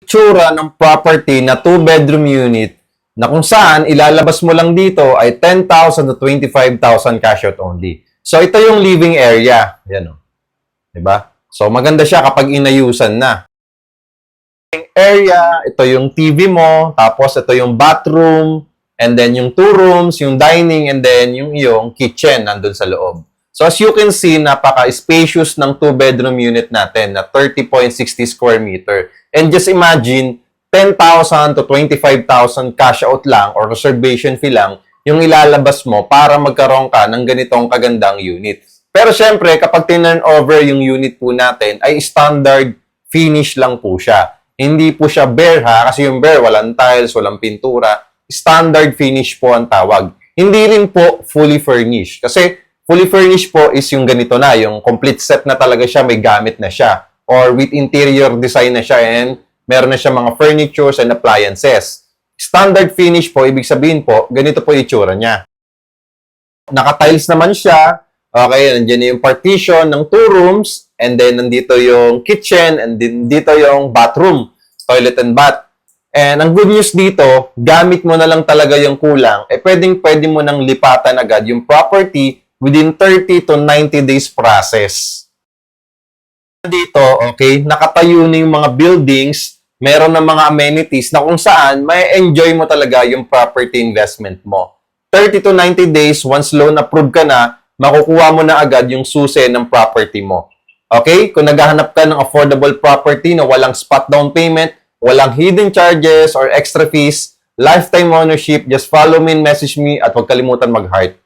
itsura ng property na 2-bedroom unit na kung saan ilalabas mo lang dito ay 10,000 to 25,000 cash out only. So, ito yung living area. Yan o. Diba? So, maganda siya kapag inayusan na. Area, ito yung TV mo, tapos ito yung bathroom, and then yung 2 rooms, yung dining, and then yung iyong kitchen nandun sa loob. So, as you can see, napaka-spacious ng 2-bedroom unit natin na 30.60 square meter. And just imagine, 10,000 to 25,000 cash out lang or reservation fee lang yung ilalabas mo para magkaroon ka ng ganitong kagandang unit. Pero syempre, kapag tinurn over yung unit po natin, ay standard finish lang po siya. Hindi po siya bare ha, kasi yung bare, walang tiles, walang pintura. Standard finish po ang tawag. Hindi rin po fully furnished. Kasi fully furnished po is yung ganito na, yung complete set na talaga siya, may gamit na siya. Or with interior design na siya and meron na siya mga furnitures and appliances. Standard finish po, ibig sabihin po, ganito po yung itsura niya. Naka-tiles naman siya. Okay, nandiyan yung partition ng 2 rooms, and then nandito yung kitchen, and then dito yung bathroom, toilet and bath. And ang good news dito, gamit mo na lang talaga yung kulang, pwede mo nang lipatan agad yung property within 30 to 90 days process. Dito, okay, nakatayo na yung mga buildings, meron ng mga amenities na kung saan may enjoy mo talaga yung property investment mo. 30 to 90 days, once loan approved ka na, makukuha mo na agad yung susi ng property mo. Okay? Kung naghahanap ka ng affordable property na walang spot down payment, walang hidden charges or extra fees, lifetime ownership, just follow me and message me at huwag kalimutan mag-heart.